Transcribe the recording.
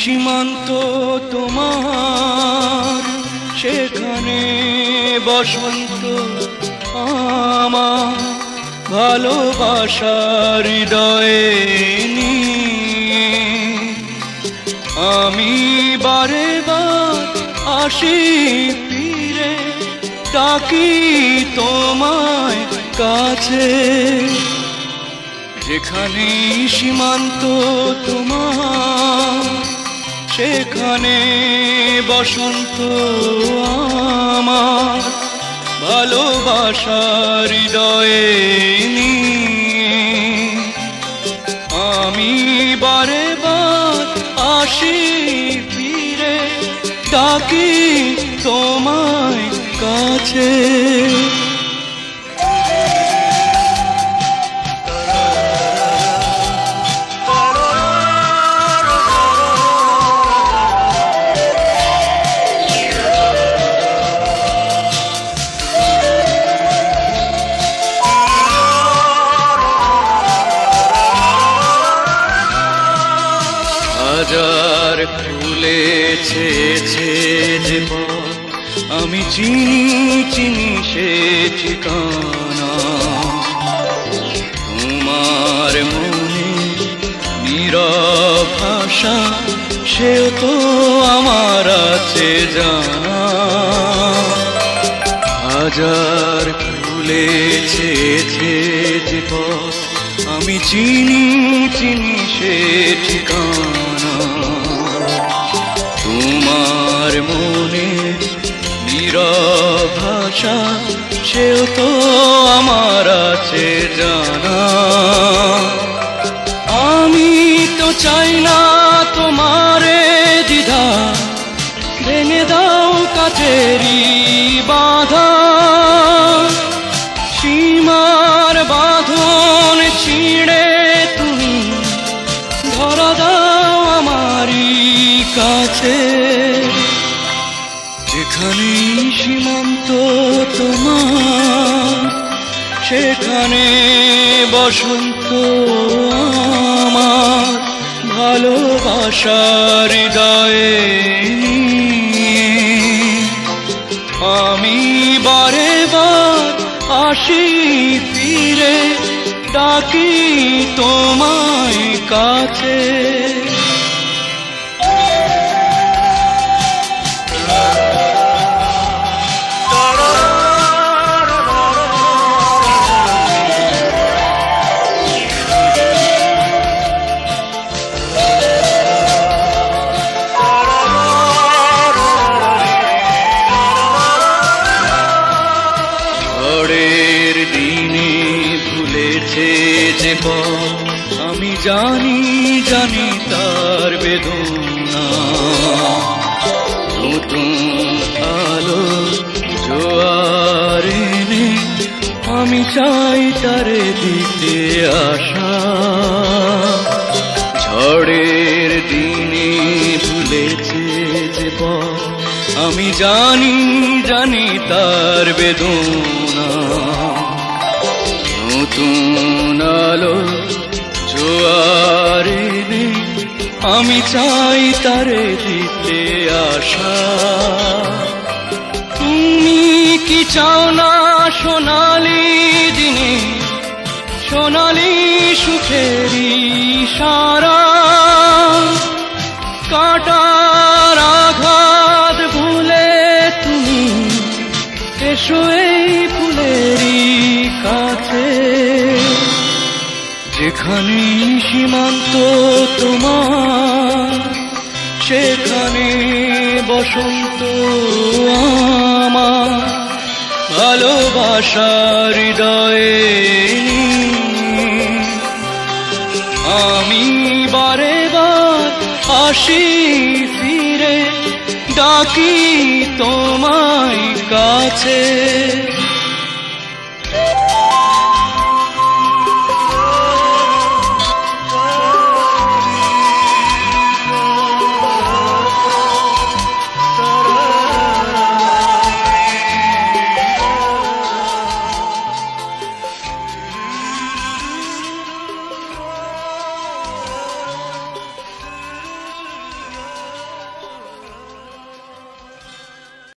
সীমান্ত তোমার, সেখানে বসন্ত আমার, ভালোবাসার হৃদয়ে নিয়ে আমি বারে বার আসি ফিরে, ডাকি তোমায় কাছে। যেখানে সীমান্ত তোমার, সেখানে বসন্ত আমার, ভালোবাসার হৃদয়ে নিয়ে আমি বারে বার আসি ফিরে, ডাকি তোমায় কাছে। হাজার ফুলেছে যে পথ, আমি চিনি চিনি সে ঠিকানা। তোমার মনে নীরব ভাষা, সেও তো আমার আছে জানা। হাজার ফুলেছে যে পথ, আমি চিনি চিনি সে ঠিকানা। তোমার মনে নীরব ভাষা, সেও তো আমার আছে জানা। আমি তো চাই না তোমারে দ্বিধা, ভেঙে দাও কাছেরই বাধা। সীমার বাঁধন ছিঁড়ে তুমি ধরা দাও আমারই কাছে। যেখানে সীমান্ত তোমার, সেখানে বসন্ত আমার, ভালোবাসার হৃদয়ে নিয়ে আমি বারে বার আসি ফিরে, ডাকি তোমায় কাছে। ঝড়ের দিনে ভুলেছে যে পথ, আমি জানি জানি তার বেদনা। নতুন আলো জোয়ার এনে আমি চাই তারে দিতে আশা। ঝড়ের দিনে ভুলেছে যে পথ, আমি জানি জানি তার বেদনা। নতুন আলো জোয়ার এনে আমি চাই তারে দিতে আশা। তুমি কি চাও না সোনালি দিনে, সোনালি সুখেরই সারা। কাটার আঘাত ভুলে তুমি এসো এই ফুলেরই কাছে। যেখানে সীমান্ত তোমার, সেখানে বসন্ত আমার, ভালোবাসার হৃদয়ে আমি বারে বার আসি ফিরে, ডাকি তোমায় কাছে।